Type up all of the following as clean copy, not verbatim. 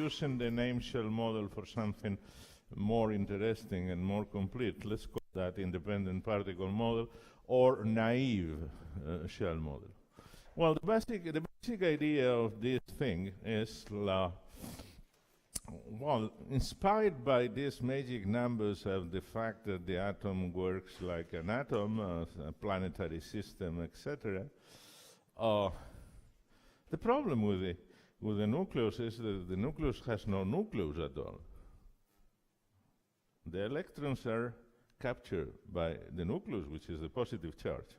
using the name shell model for something more interesting and more complete, let's call that independent particle model or naive shell model. Well, the basic idea of this thing is, well, inspired by these magic numbers of the fact that the atom works like an atom, a planetary system, etc. The problem with the nucleus is that the nucleus has no nucleus at all. The electrons are captured by the nucleus, which is the positive charge,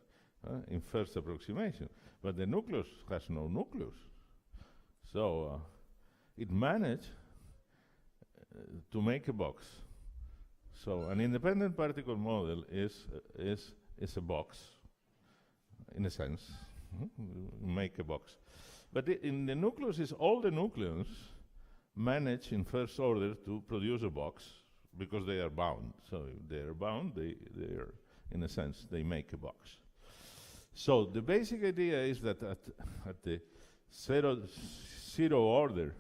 in first approximation. But the nucleus has no nucleus. So it managed to make a box. So an independent particle model is a box, in a sense. Make a box. But in the nucleus is all the nucleons manage in first order to produce a box because they are bound. So if they are bound, they are, in a sense, they make a box. So the basic idea is that at the zero order,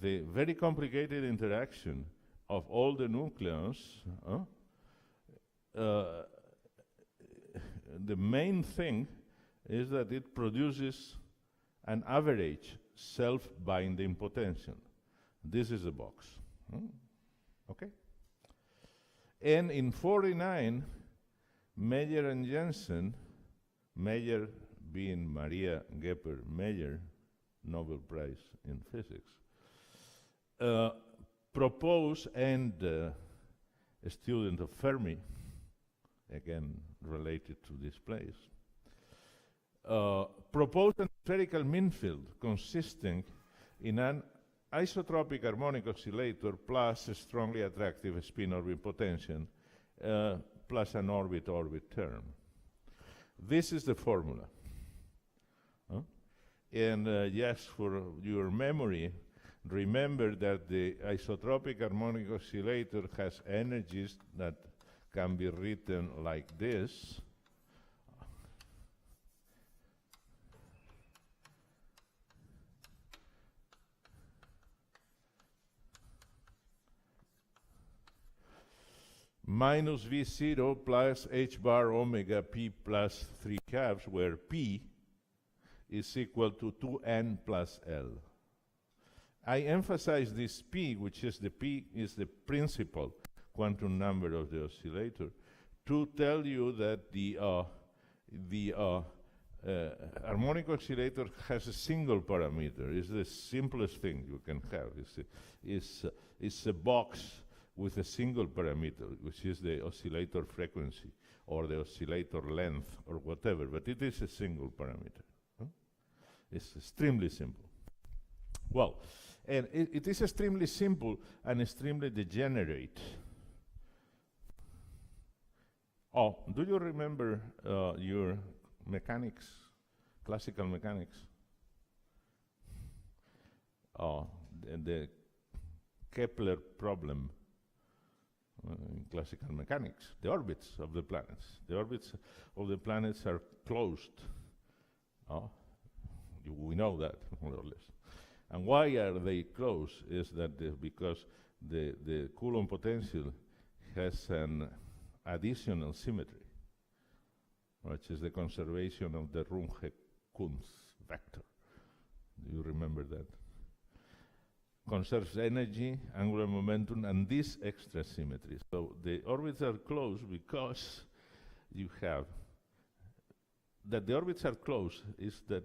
the very complicated interaction of all the nucleons, the main thing is that it produces an average self-binding potential. This is the box. Okay? And in 49, Meyer and Jensen, Meyer being Maria Gepper Meyer, Nobel Prize in Physics, proposed, and a student of Fermi, again related to this place, proposed an spherical mean field consisting in an isotropic harmonic oscillator plus a strongly attractive spin-orbit potential plus an orbit-orbit term. This is the formula. And just for your memory, remember that the isotropic harmonic oscillator has energies that can be written like this. Minus V0 plus h bar omega p plus 3 halves, where p is equal to 2n plus L. I emphasize this p, which is the principal quantum number of the oscillator, to tell you that the harmonic oscillator has a single parameter. It's the simplest thing you can have. It's a box with a single parameter, which is the oscillator frequency or the oscillator length or whatever, but it is a single parameter. It's extremely simple. Well, and it is extremely simple and extremely degenerate. Oh, do you remember your mechanics, classical mechanics? Oh, the Kepler problem in classical mechanics, the orbits of the planets. The orbits of the planets are closed. We know that, more or less. And why are they closed? Is that because the Coulomb potential has an additional symmetry, which is the conservation of the Runge-Kunz vector. Do you remember that? Conserves energy, angular momentum, and this extra symmetry. So the orbits are closed because you have that the orbits are closed is that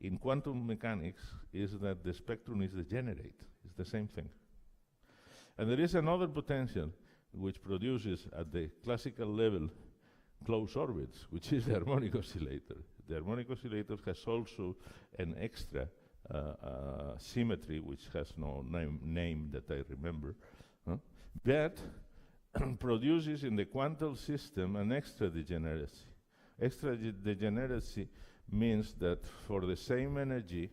in quantum mechanics is that the spectrum is degenerate. It's the same thing. And there is another potential which produces at the classical level closed orbits, which is the harmonic oscillator. The harmonic oscillator has also an extra symmetry, which has no name that I remember, that produces in the quantum system an extra degeneracy. Extra degeneracy means that for the same energy,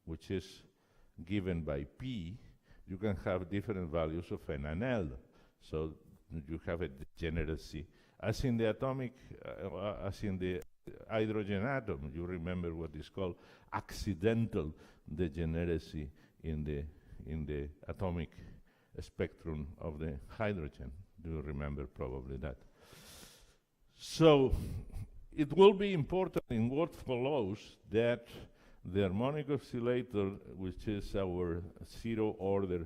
which is given by P, you can have different values of N and L. So you have a degeneracy. As in the atomic, as in the hydrogen atom, you remember what is called accidental degeneracy in in the atomic spectrum of the hydrogen. Do you remember probably that? So it will be important in what follows that the harmonic oscillator, which is our zero order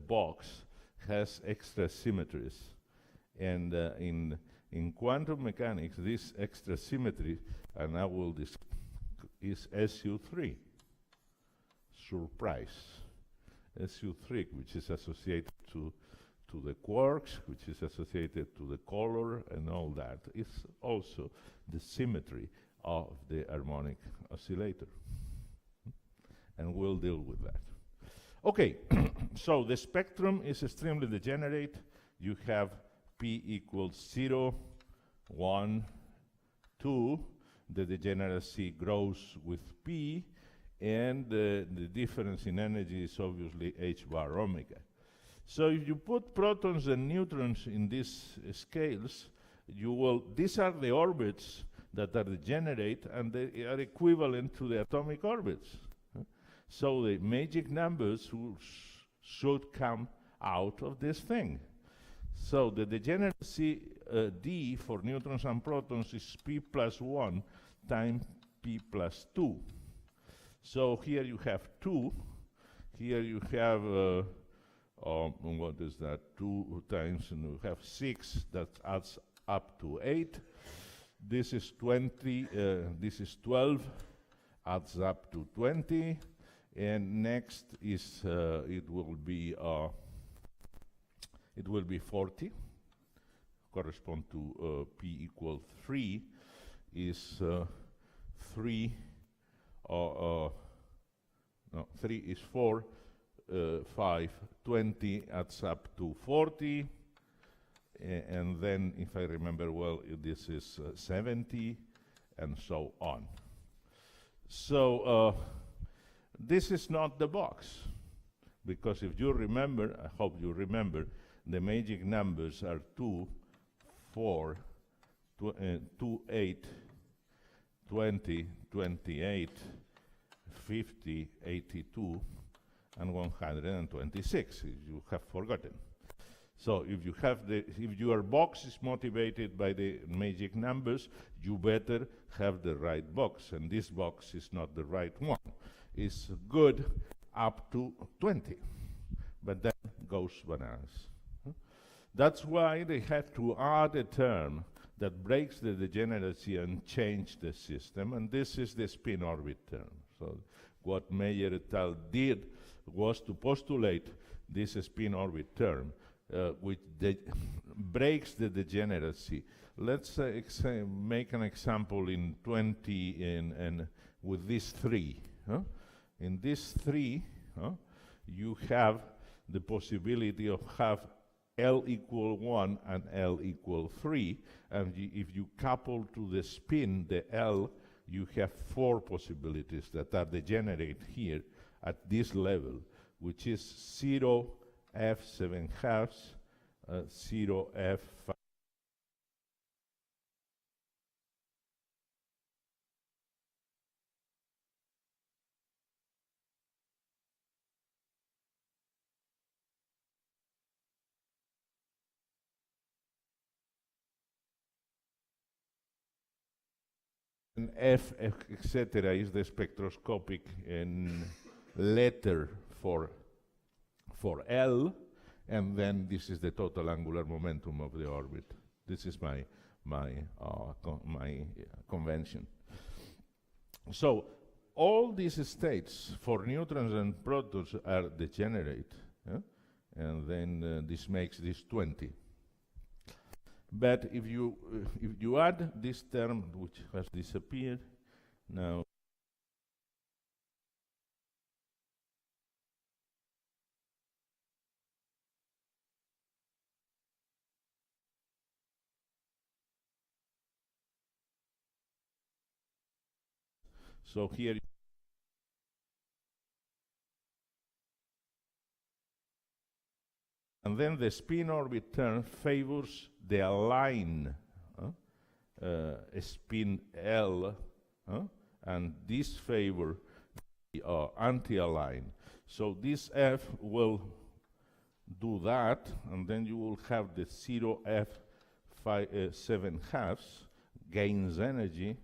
box, has extra symmetries. And in quantum mechanics, this extra symmetry, and I will is SU3. Surprise. SU3, which is associated to the quarks, which is associated to the color and all that, is also the symmetry of the harmonic oscillator. And we'll deal with that. Okay, so the spectrum is extremely degenerate. You have P equals 0, 1, 2. The degeneracy grows with P, and the difference in energy is obviously h bar omega. So if you put protons and neutrons in these scales, these are the orbits that are degenerate, and they are equivalent to the atomic orbits. So the magic numbers should come out of this thing. So the degeneracy D for neutrons and protons is P plus 1 times P plus 2. So here you have 2. Here you have, what is that? 2 times, and you have 6. That adds up to 8. This is 20. This is 12. Adds up to 20. And next is it will be 40. Correspond to P equals 3 is 3. No, 3 is 4. 5, 20 adds up to 40. And then, if I remember well, this is 70, and so on. So this is not the box, because if you remember, I hope you remember, the magic numbers are 2, 4, 2, 8, 20, 28, 50, 82, and 126, if you have forgotten. So if your box is motivated by the magic numbers, you better have the right box, and this box is not the right one. It's good up to 20, but then goes bananas. That's why they had to add a term that breaks the degeneracy and change the system, and this is the spin orbit term. So what Meyer et al. Did was to postulate this spin orbit term, which breaks the degeneracy. Let's make an example in 20 and with these 3. In these 3, you have the possibility of have L equal 1 and L equal 3, and if you couple to the spin the L, you have 4 possibilities that are degenerate here at this level, which is 0 F 7 halves, 0 F 5. And F, etc., is the spectroscopic letter for L, and then this is the total angular momentum of the orbit. This is my convention. So all these states for neutrons and protons are degenerate, and then this makes this 20. But if you add this term, which has disappeared now, so here, and then the spin orbit term favors the align spin L, and this favor the anti-align. So this F will do that, and then you will have the 0F 7 halves, gains energy,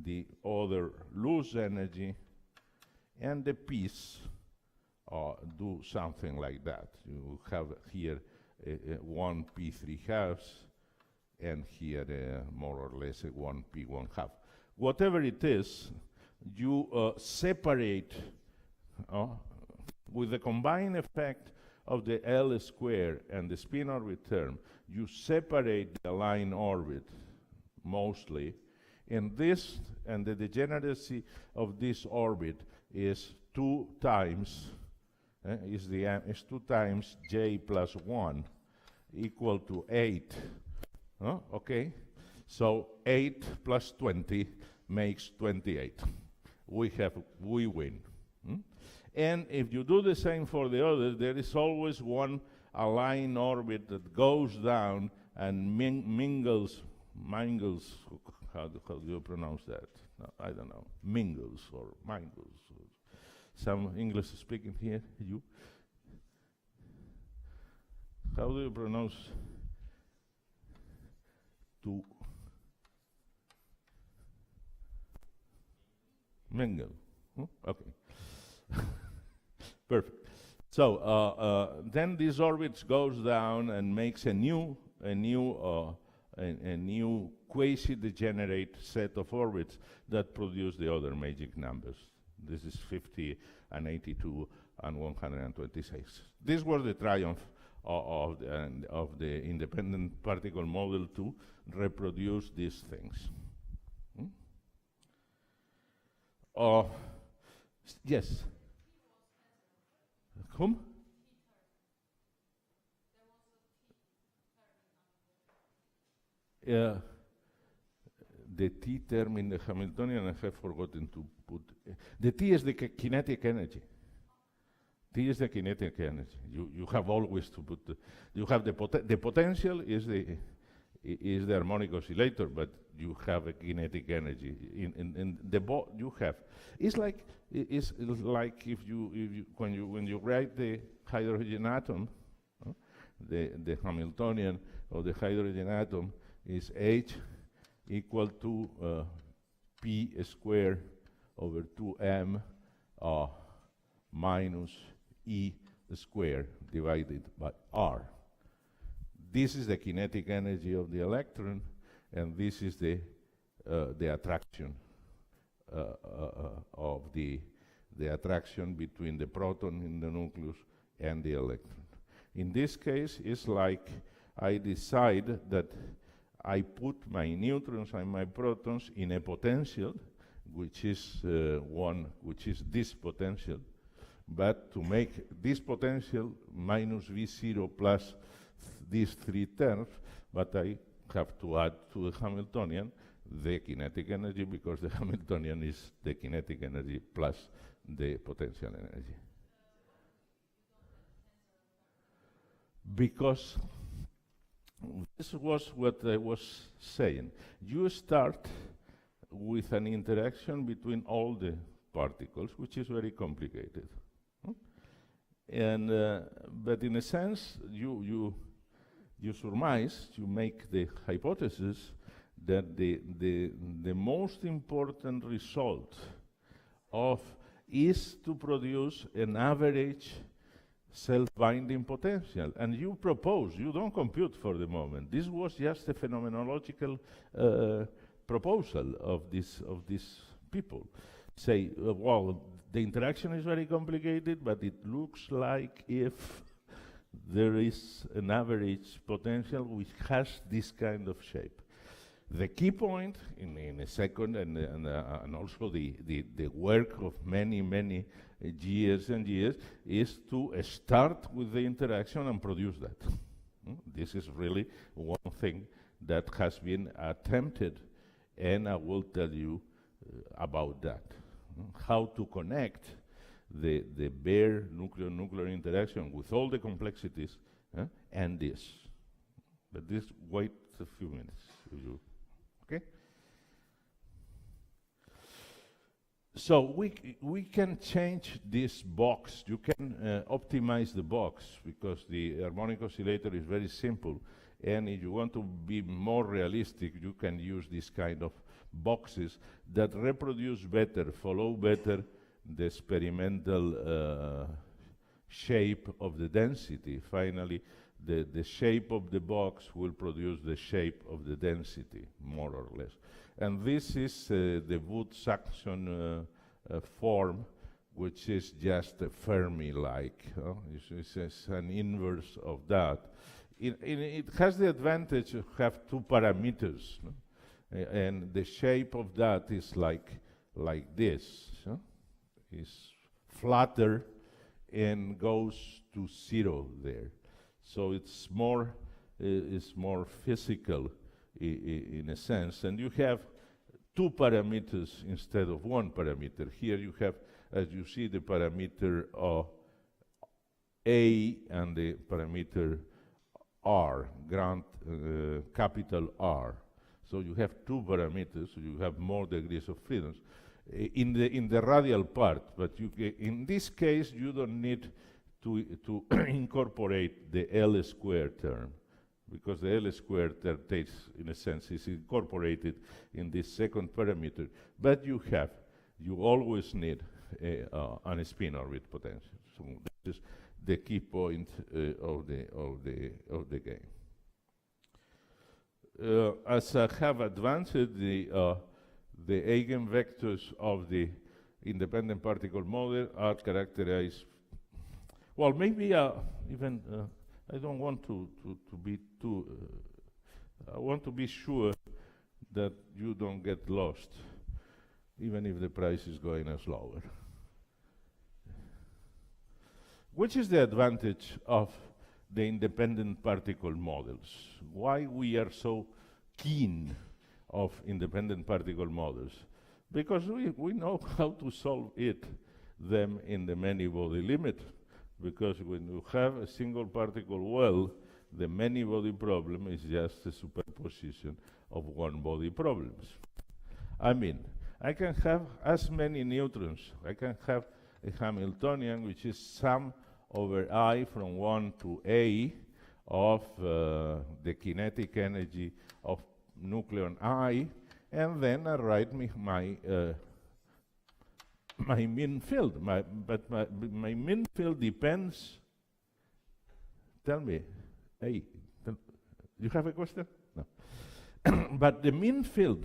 the other lose energy, and the piece do something like that. You have here 1 P3 halves, and here more or less a 1 P1 half. Whatever it is, you separate with the combined effect of the L square and the spin orbit term, you separate the line orbit mostly, and this and the degeneracy of this orbit is 2 times is 2 times j plus 1 equal to 8. Okay, so 8 plus 20 makes 28. We win. And if you do the same for the others, there is always one aligned orbit that goes down and mingles, how do you pronounce that? No, I don't know, mingles or mingles. Some English speaking here, you? How do you pronounce to mingle? Okay. Perfect. So then this orbit goes down and makes a new quasi-degenerate set of orbits that produce the other magic numbers. This is 50 and 82 and 126. This was the triumph of the independent particle model to reproduce these things. Yes. Whom? The T term in the Hamiltonian, I have forgotten to put. The T is the kinetic energy. T is the kinetic energy. You have always to put. You have the potential is the harmonic oscillator, but you have a kinetic energy in the you have. It's like if you when you write the hydrogen atom, the Hamiltonian of the hydrogen atom is H equal to P squared over 2m minus E squared divided by R. This is the kinetic energy of the electron, and this is the attraction of the attraction between the proton in the nucleus and the electron. In this case, it's like I decide that I put my neutrons and my protons in a potential, which is this potential, but to make this potential minus V0 plus these 3 terms, but I have to add to the Hamiltonian the kinetic energy, because the Hamiltonian is the kinetic energy plus the potential energy. Because this was what I was saying. You start with an interaction between all the particles, which is very complicated. And but in a sense, you surmise, you make the hypothesis that the most important result is to produce an average self-binding potential. And you propose, you don't compute for the moment. This was just a phenomenological proposal of these people. Say, well, the interaction is very complicated, but it looks like if there is an average potential which has this kind of shape. The key point in a second, and also the work of many years and years, is to start with the interaction and produce that. This is really one thing that has been attempted, and I will tell you about that. How to connect the bare nuclear interaction with all the complexities and this. But this, wait a few minutes. Okay? So we can change this box. You can optimize the box because the harmonic oscillator is very simple. And if you want to be more realistic, you can use this kind of boxes that reproduce better, follow better the experimental shape of the density. Finally, the shape of the box will produce the shape of the density, more or less. And this is the Wood-Saxon form, which is just a Fermi-like. It's an inverse of that. It has the advantage of have two parameters, no? And the shape of that is like this. No? It's flatter and goes to zero there. So it's more physical in a sense, and you have two parameters instead of one parameter. Here you have, as you see, the parameter A and the parameter R, capital R. So you have two parameters, so you have more degrees of freedom in the radial part. But in this case, you don't need to incorporate the L squared term, because the L squared term takes, in a sense, is incorporated in this second parameter. But you always need an spin orbit potential. So this is the key point of the game. As I have advanced, the eigenvectors of the independent particle model are characterized. Well, maybe even I don't want to be too. I want to be sure that you don't get lost, even if the price is going slower. Which is the advantage of the independent particle models? Why we are so keen of independent particle models? Because we know how to solve them in the many-body limit. Because when you have a single particle well, the many-body problem is just a superposition of one-body problems. I mean, I can have as many neutrons. I can have a Hamiltonian, which is sum over I from 1 to A of the kinetic energy of nucleon I, and then I write my mean field. But my mean field depends. Tell me, hey, you have a question? No. But the mean field,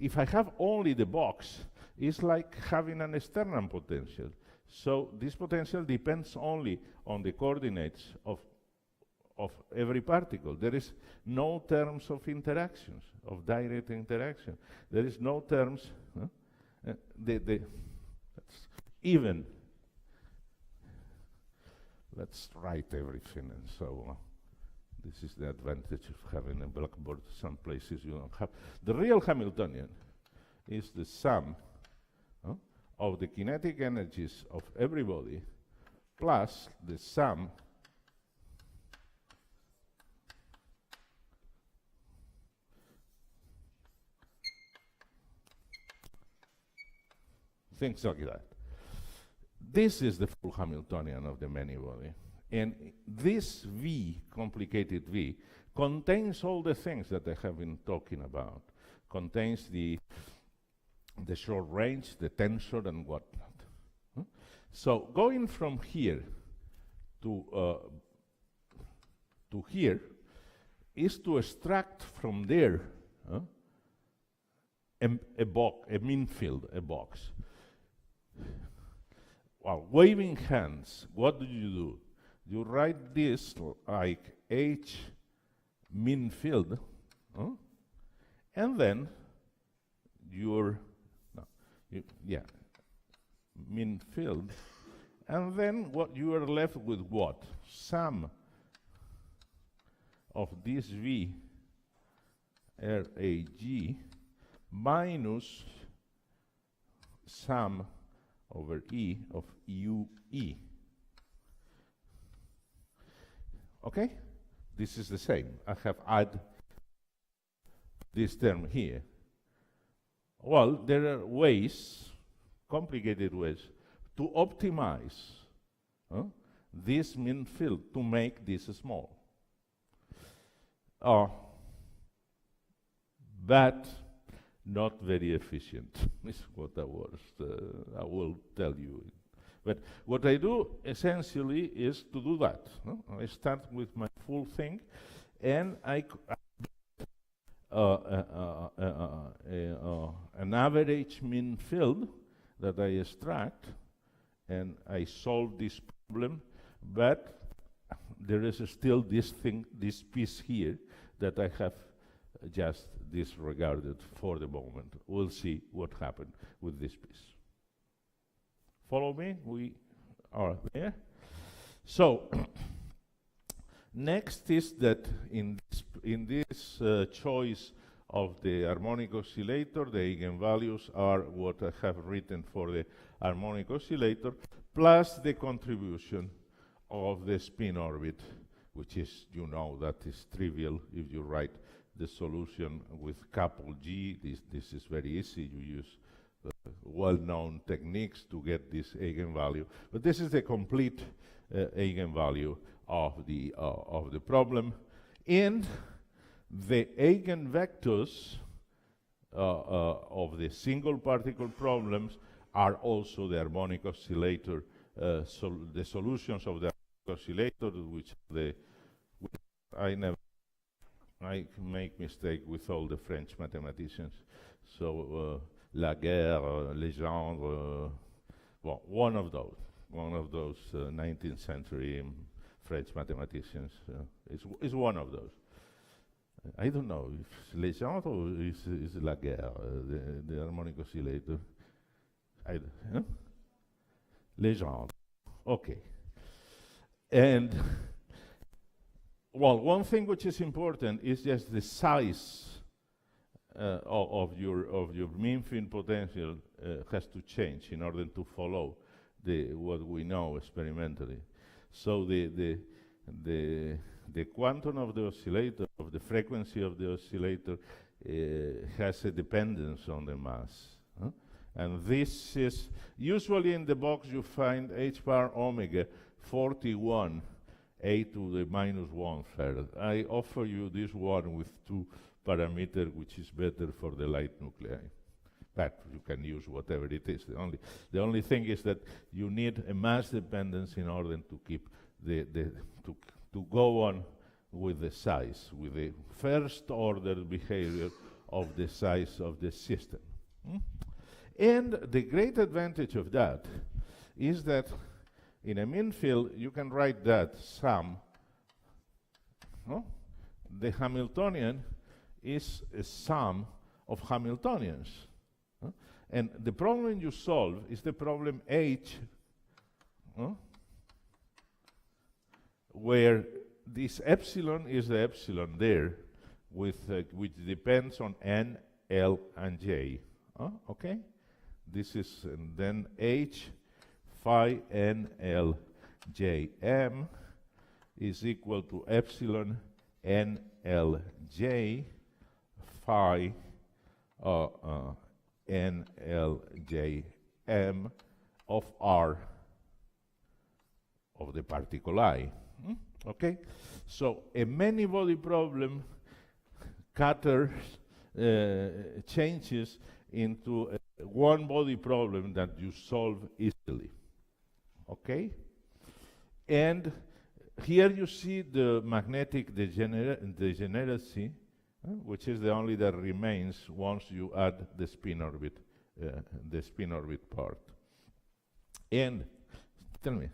if I have only the box, is like having an external potential. So this potential depends only on the coordinates of every particle. There is no terms of interactions, of direct interaction. There is no terms. Even. Let's write everything and so on. This is the advantage of having a blackboard. Some places you don't have. The real Hamiltonian is the sum of the kinetic energies of everybody plus the sum things like that. This is the full Hamiltonian of the many-body. And this V, complicated V, contains all the things that I have been talking about. Contains the short range, the tensor, and whatnot. So going from here to here is to extract from there a mean field, a box. Well, waving hands, what do? You write this like H mean field, and then mean field, and then what you are left with what? Sum of this V RAG minus sum over E of UE. Okay? This is the same. I have add this term here. Well, there are ways complicated ways to optimize this mean field to make this small. But not very efficient is what I will tell you. But what I do essentially is to do that. I start with my full thing, and an average mean field that I extract, and I solve this problem, but there is still this thing, this piece here, that I have just disregarded for the moment. We'll see what happened with this piece. Follow me? We are there. So, next is that in this choice of the harmonic oscillator, the eigenvalues are what I have written for the harmonic oscillator, plus the contribution of the spin orbit, which is, you know, that is trivial if you write the solution with couple G. This is very easy. You use well-known techniques to get this eigenvalue. But this is the complete eigenvalue of the problem. And the eigenvectors of the single particle problems are also the harmonic oscillator, the solutions of the oscillator, which I make mistake with all the French mathematicians. So Laguerre, Legendre, well, one of those 19th century French mathematicians is one of those. I don't know if Legendre or is Laguerre, the harmonic oscillator. Legendre. Okay. And well, one thing which is important is just the size of your mean field potential has to change in order to follow what we know experimentally. So the quantum of the oscillator, of the frequency of the oscillator, has a dependence on the mass. And this is usually in the box you find h bar omega 41 a to the minus 1/3. I offer you this one with 2 parameters, which is better for the light nuclei. But you can use whatever it is. The only thing is that you need a mass dependence in order to keep to go on with the size, with the first order behavior of the size of the system. And the great advantage of that is that in a mean field, you can write that sum. The Hamiltonian is a sum of Hamiltonians. And the problem you solve is the problem H, where this epsilon is the epsilon there, with which depends on n, L, and J. Okay? This is, and then H phi n L J M is equal to epsilon n L J phi n L J M of R of the particle I. Okay? So a many-body problem changes into a one-body problem that you solve easily. Okay? And here you see the magnetic degeneracy, which is the only that remains once you add the spin orbit part. And tell me.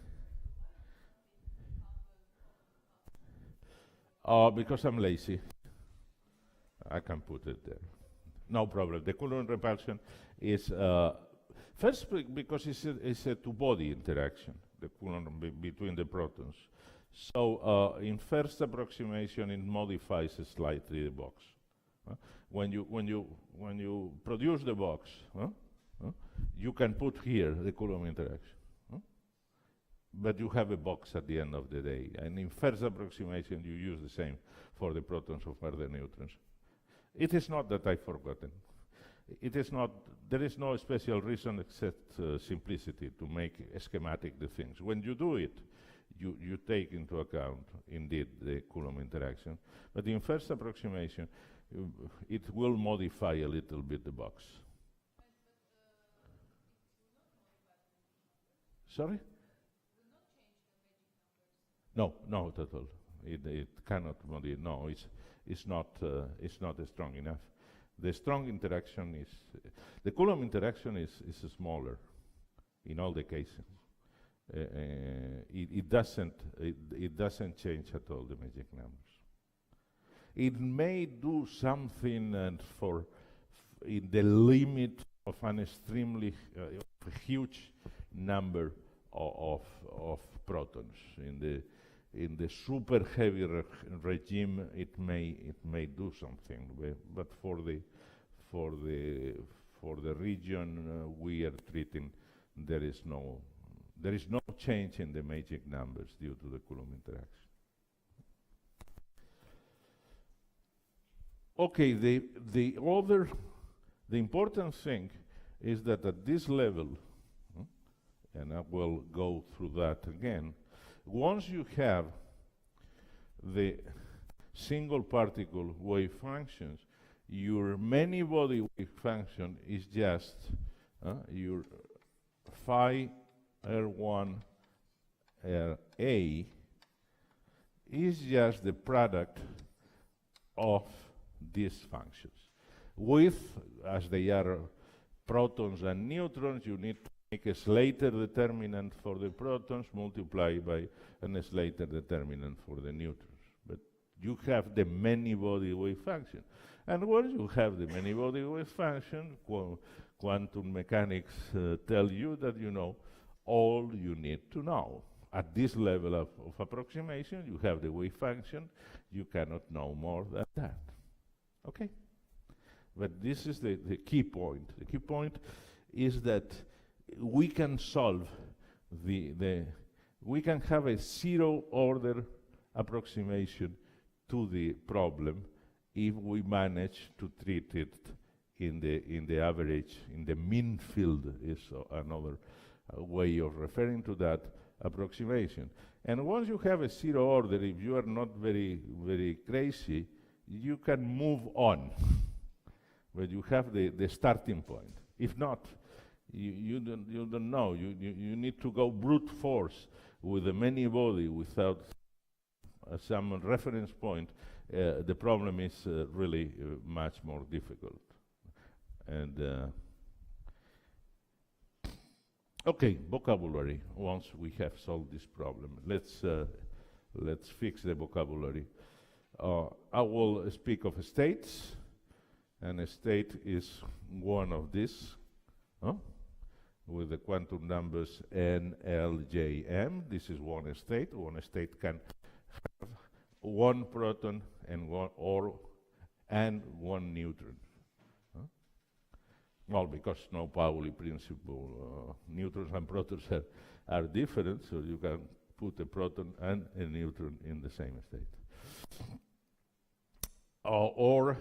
Because I'm lazy. I can put it there. No problem. The Coulomb repulsion is first because it's a two-body interaction, the Coulomb between the protons. So in first approximation, it modifies slightly the box. When you produce the box, you can put here the Coulomb interaction. But you have a box at the end of the day. And in first approximation, you use the same for the protons or for the neutrons. It is not that I've forgotten. it is not, there is no special reason except simplicity to make schematic the things. When you do it, you take into account, indeed, the Coulomb interaction. But in first approximation, it will modify a little bit the box. Sorry? No, not at all. It cannot modify. No, it's not strong enough. The strong interaction is, the Coulomb interaction is smaller in all the cases. It doesn't change at all the magic numbers. It may do something in the limit of an extremely huge number of protons. In the super heavy regime, it may do something, but for the region we are treating, there is no change in the magic numbers due to the Coulomb interaction. Okay, the important thing is that at this level, and I will go through that again, once you have the single particle wave functions, your many-body wave function is just your phi R1 RA is just the product of these functions. With, as they are protons and neutrons, you need to make a Slater determinant for the protons multiplied by a Slater determinant for the neutrons. But you have the many-body wave function. And once you have the many-body wave function, quantum mechanics tell you that you know all you need to know. At this level of approximation, you have the wave function. You cannot know more than that. Okay? But this is the key point. The key point is that we can solve we can have a zero-order approximation to the problem if we manage to treat it in the average, in the mean field is another way of referring to that approximation. And once you have a zero order, if you are not very, very crazy, you can move on. But you have the starting point. If not, you don't know. You need to go brute force with a many-body without some reference point. The problem is really much more difficult. And okay, vocabulary. Once we have solved this problem, let's fix the vocabulary. I will speak of states, and a state is one of these, with the quantum numbers n, l, j, m. This is one state. One state can have one proton and one neutron. Well, because no Pauli principle, neutrons and protons are different, so you can put a proton and a neutron in the same state. Or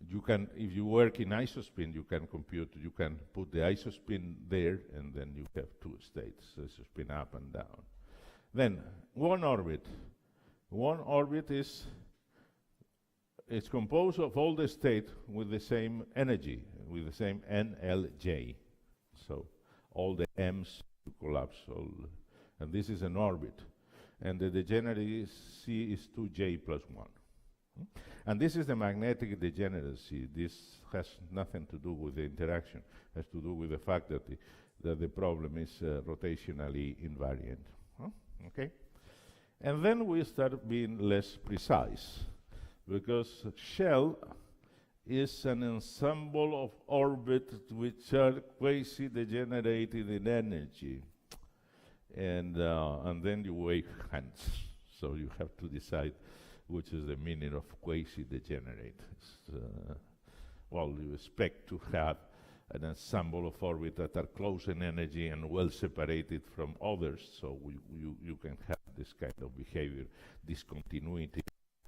you can, if you work in isospin, you can put the isospin there, and then you have two states, isospin up and down. Then, one orbit. One orbit is composed of all the states with the same energy, with the same NLJ. So all the M's collapse, and this is an orbit. And the degeneracy is 2J plus 1. And this is the magnetic degeneracy. This has nothing to do with the interaction. It has to do with the fact that the problem is rotationally invariant. Okay? And then we start being less precise, because shell is an ensemble of orbits which are quasi-degenerated in energy. And then you wave hands. So you have to decide which is the meaning of quasi-degenerate. Well, you expect to have an ensemble of orbits that are close in energy and well separated from others, so you can have this kind of behavior, discontinuity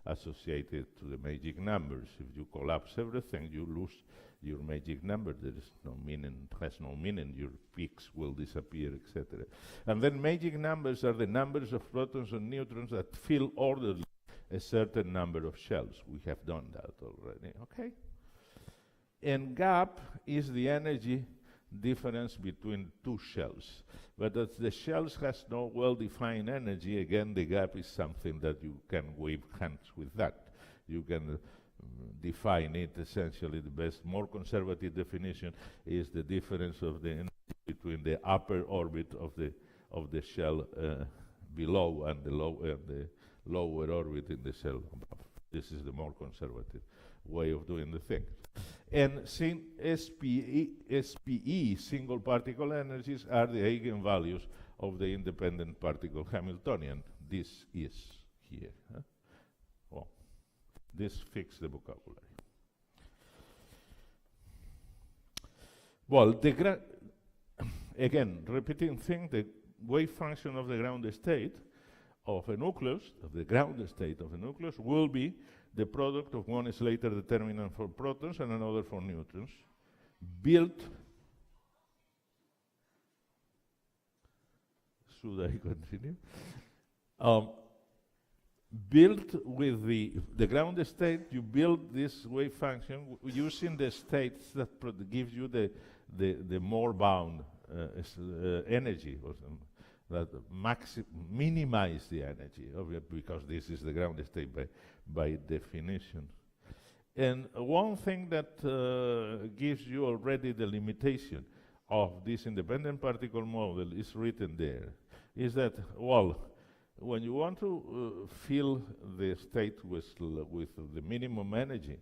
associated to the magic numbers. If you collapse everything, you lose your magic number. There is no meaning, has no meaning. Your peaks will disappear, etc. And then magic numbers are the numbers of protons and neutrons that fill orderly a certain number of shells. We have done that already, okay? And gap is the energy difference between two shells. But as the shells has no well-defined energy, again, the gap is something that you can wave hands with that. You can define it essentially. The best, more conservative definition is the difference of the energy between the upper orbit of the shell below and the lower orbit in the shell above. This is the more conservative way of doing the thing. And SPE, single particle energies, are the eigenvalues of the independent particle Hamiltonian. This is here. Huh? Well, this fixes the vocabulary. Well, again, repeating thing, the wave function of the ground state of a nucleus, of the ground state of a nucleus, will be the product of one Slater determinant for protons and another for neutrons, built, should I continue? Built with the ground state, you build this wave function using the states that gives you the more bound energy, or that minimize the energy of it, because this is the ground state by definition. And one thing that gives you already the limitation of this independent particle model is written there, is that, well, when you want to fill the state with the minimum energy,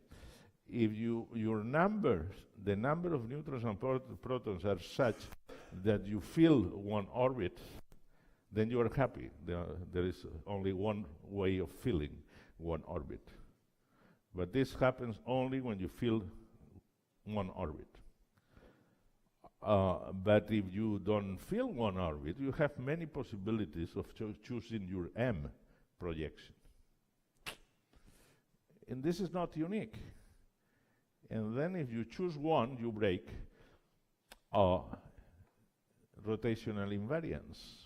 if your numbers, the number of neutrons and protons are such that you fill one orbit, then you are happy. There is only one way of filling one orbit. But this happens only when you fill one orbit. But if you don't fill one orbit, you have many possibilities of choosing your M projection. And this is not unique. And then if you choose one, you break rotational invariance.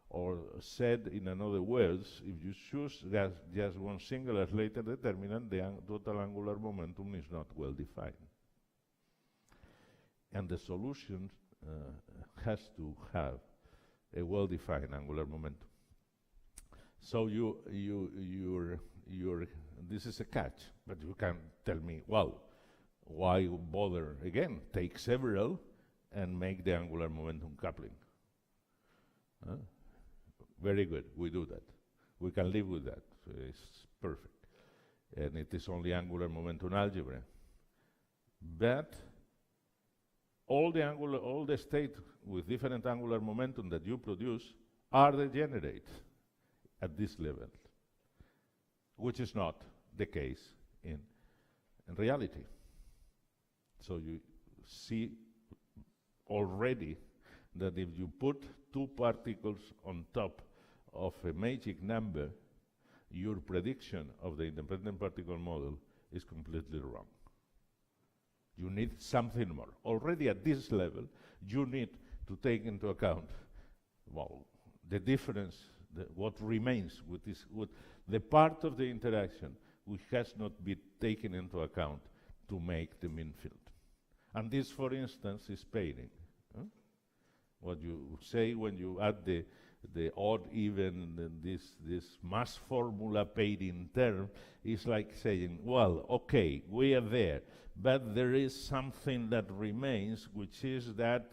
Or said in other words, if you choose just one singular Slater determinant, the total angular momentum is not well defined. And the solution has to have a well-defined angular momentum. So this is a catch, but you can tell me, well, why bother again? Take several and make the angular momentum coupling. Very good, we do that. We can live with that, so it's perfect. And it is only angular momentum algebra. But all the states with different angular momentum that you produce are degenerate at this level, which is not the case in reality. So you see already that if you put two particles on top of a magic number, your prediction of the independent particle model is completely wrong. You need something more. Already at this level, you need to take into account, well, the difference, what remains with the part of the interaction which has not been taken into account to make the mean field. And this, for instance, is pairing. What you say when you add the odd, even, this mass formula pairing term is like saying, well, okay, we are there, but there is something that remains, which is that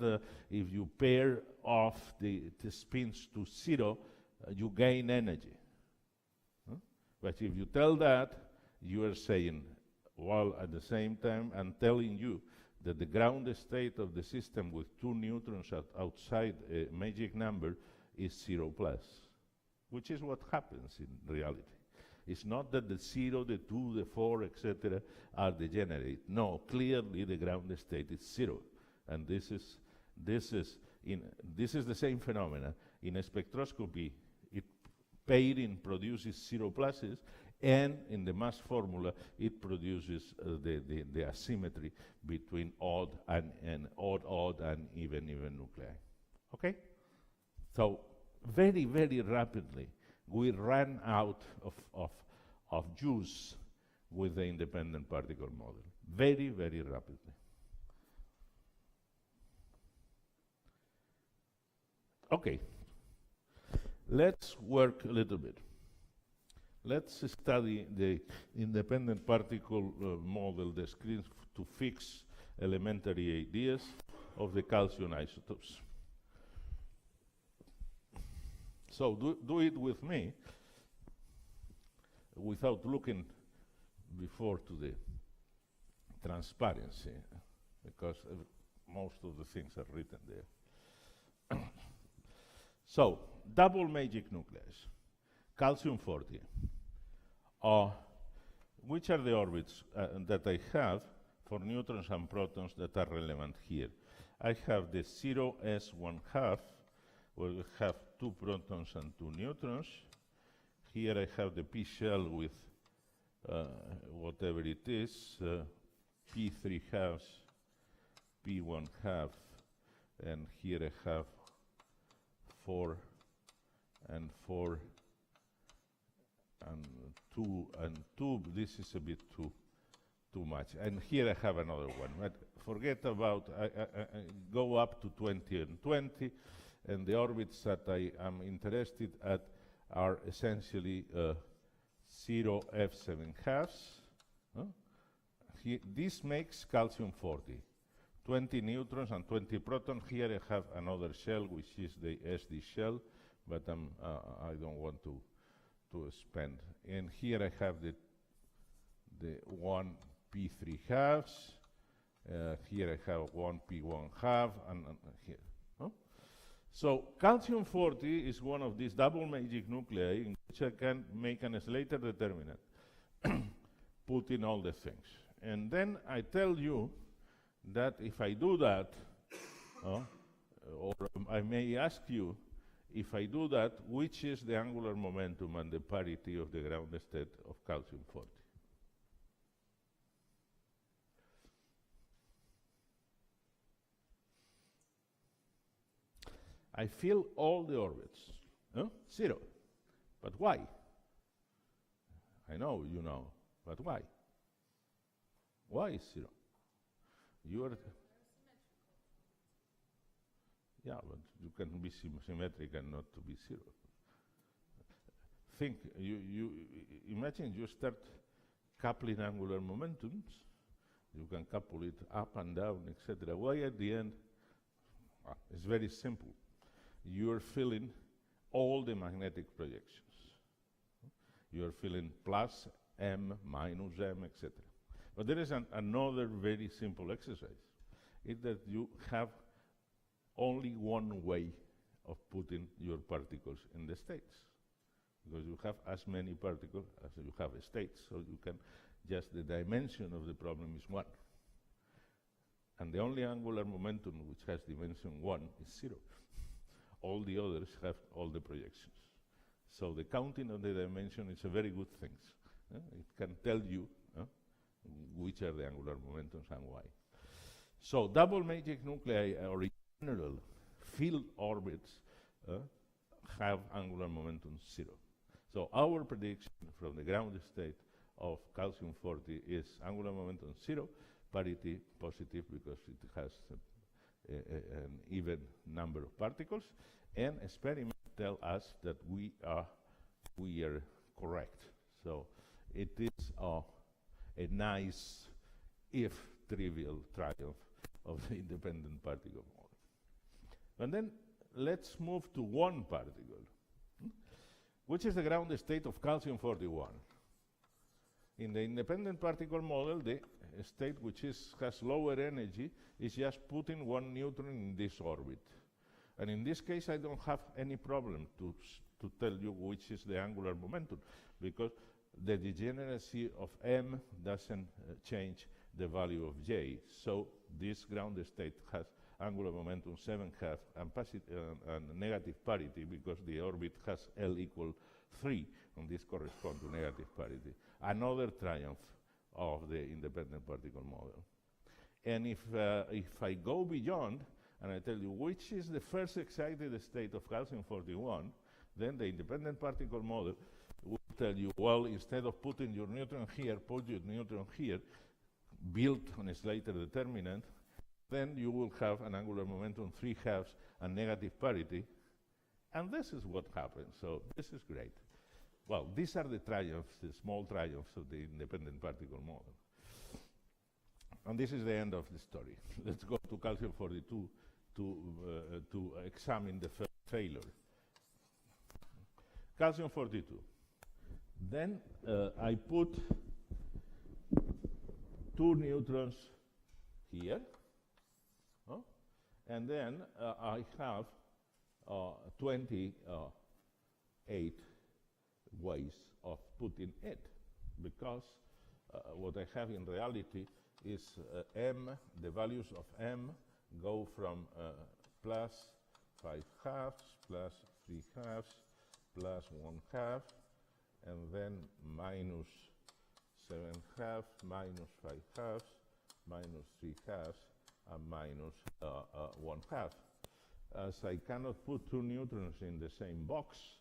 if you pair off the spins to zero, you gain energy. But if you tell that, you are saying, well, at the same time, I'm telling you that the ground state of the system with two neutrons outside a magic number is 0 plus, which is what happens in reality. It's not that the 0, the 2, the 4, etc. are degenerate. No, clearly the ground state is 0. And this is the same phenomena. In a spectroscopy, pairing produces 0 pluses, And in the mass formula, it produces the asymmetry between odd and odd and even nuclei. Okay? So very, very rapidly, we ran out of juice with the independent particle model. Very, very rapidly. Okay, let's work a little bit. Let's study the independent particle model, the screens to fix elementary ideas of the calcium isotopes. So do it with me without looking before to the transparency, because most of the things are written there. So, double magic nucleus, calcium-40. Which are the orbits that I have for neutrons and protons that are relevant here? I have the 0s1/2, where we have 2 protons and 2 neutrons. Here I have the p shell with whatever it is, p3/2, p1/2, and here I have 4 and 4 and 2 and 2. This is a bit too much. And here I have another one. But forget about, I go up to 20 and 20, and the orbits that I am interested at are essentially 0f7/2. This makes calcium-40. 20 neutrons and 20 protons. Here I have another shell, which is the SD shell, but I don't want to spend. And here I have the 1 p3/2. Here I have 1 p1/2, and here. So calcium-40 is one of these double magic nuclei in which I can make an Slater determinant, put in all the things. And then I tell you that if I do that, or I may ask you, if I do that, which is the angular momentum and the parity of the ground state of calcium-40? I fill all the orbits, 0. But why? I know you know, but why? Why is 0? You are... Yeah, but you can be symmetric and not to be 0. Think, you imagine you start coupling angular momentums, you can couple it up and down, etc. Why at the end? It's very simple. You're filling all the magnetic projections. You're filling plus m, minus m, etc. But there is another very simple exercise. It's that you have only one way of putting your particles in the states, because you have as many particles as you have states, so you can just, the dimension of the problem is 1. And the only angular momentum which has dimension 1 is 0. All the others have all the projections. So the counting of the dimension is a very good thing. It can tell you which are the angular momentums and why. So double magic nuclei, or in general, field orbits have angular momentum 0. So our prediction from the ground state of calcium-40 is angular momentum 0, parity positive because it has an even number of particles, and experiments tell us that we are correct. So it is a nice, if trivial, triumph of the independent particle model. And then let's move to one particle, which is the ground state of calcium-41. In the independent particle model, the state which has lower energy is just putting one neutron in this orbit. And in this case, I don't have any problem to tell you which is the angular momentum, because the degeneracy of m doesn't change the value of j. So this ground state has angular momentum 7/2 and negative parity because the orbit has L equal 3, and this corresponds to negative parity. Another triumph of the independent particle model. And if I go beyond, and I tell you which is the first excited state of calcium-41, then the independent particle model will tell you, well, instead of putting your neutron here, put your neutron here, built on a Slater determinant, then you will have an angular momentum 3/2 and negative parity, and this is what happens. So this is great. Well, these are the triumphs, the small triumphs of the independent particle model. And this is the end of the story. Let's go to calcium-42 to examine the failure. Calcium-42. Then I put 2 neutrons here, and then I have 28 ways of putting it, because what I have in reality is m, the values of m go from plus 5/2, plus 3/2, plus 1/2, and then minus 7/2, minus 5/2, minus 3/2, and minus 1/2. As I cannot put 2 neutrons in the same box,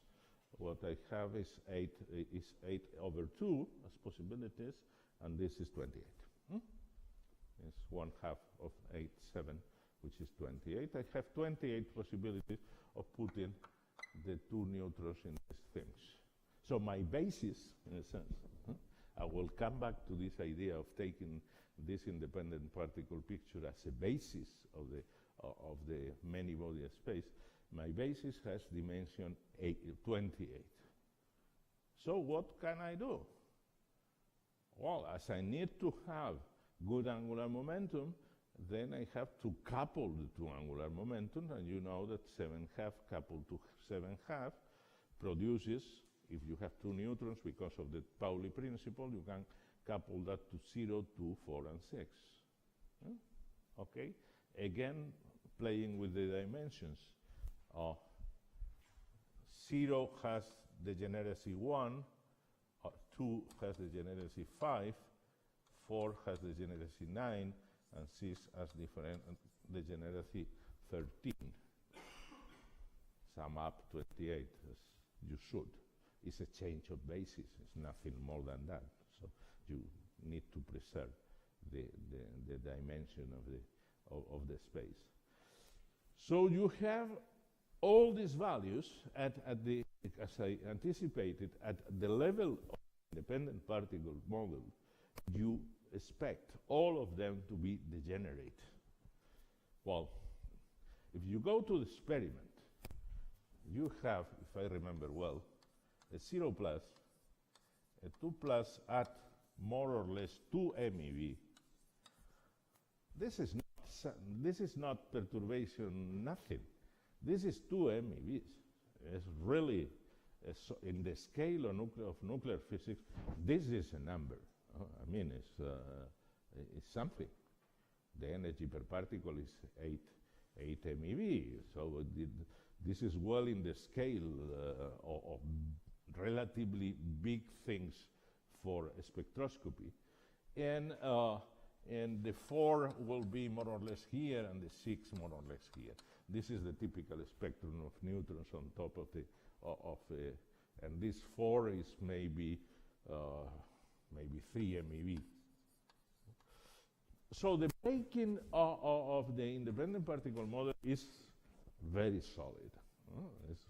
what I have is 8/2 as possibilities, and this is 28. It's 1/2 of 8, 7, which is 28. I have 28 possibilities of putting the 2 neutrons in these things. So my basis, in a sense, I will come back to this idea of taking this independent particle picture as a basis of the many-body space. My basis has dimension 28. So what can I do? Well, as I need to have good angular momentum, then I have to couple the 2 angular momentum, and you know that 7/2 coupled to 7/2 produces, if you have 2 neutrons because of the Pauli principle, you can couple that to 0, 2, 4, and 6. Okay? Again, playing with the dimensions. 0 has degeneracy 1, 2 has degeneracy 5, 4 has degeneracy 9, and 6 has degeneracy 13. Sum up 28, as you should. It's a change of basis. It's nothing more than that. So you need to preserve the dimension of the space. So you have all these values at the, as I anticipated, at the level of independent particle model. You expect all of them to be degenerate. Well, if you go to the experiment, you have, if I remember well, a 0 plus, a 2 plus at more or less 2 MeV. This is not perturbation, nothing. This is 2 MeVs. It's really, in the scale of nuclear physics, this is a number. I mean, it's something. The energy per particle is 8 MeV. So this is well in the scale of relatively big things for spectroscopy. And the 4 will be more or less here, and the 6 more or less here. This is the typical spectrum of neutrons on top of and this 4 is maybe 3 MeV. So the making of the independent particle model is very solid. It's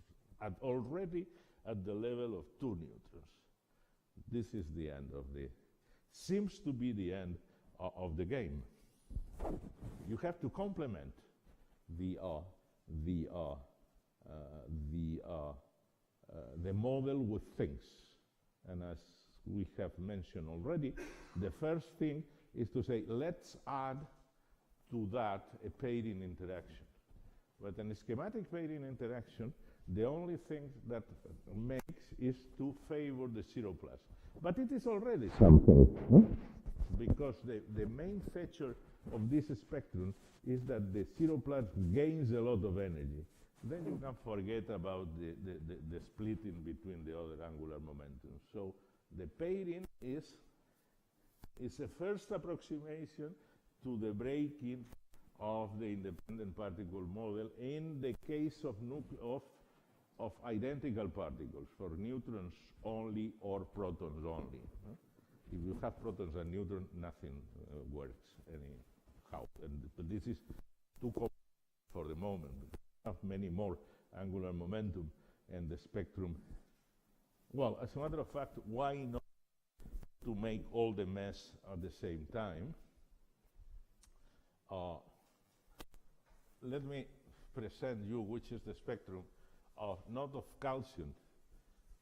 already at the level of 2 neutrons. This is the end of seems to be the end of the game. You have to complement the model with things. And as we have mentioned already, the first thing is to say, let's add to that a pairing interaction. But in a schematic pairing interaction, the only thing that makes is to favor the 0 plus. But it is already something. Because the main feature of this spectrum is that the 0 plus gains a lot of energy. then you can forget about the splitting between the other angular momentums. So the pairing is a first approximation to the breaking of the independent particle model in the case of identical particles, for neutrons only or protons only. If you have protons and neutrons, nothing works anyhow. But this is too complex for the moment. We have many more angular momentum and the spectrum. Well, as a matter of fact, why not to make all the mess at the same time? Let me present you which is the spectrum of, not of calcium,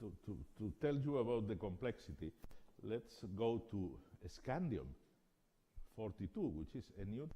to tell you about the complexity. Let's go to scandium 42, which is a neutron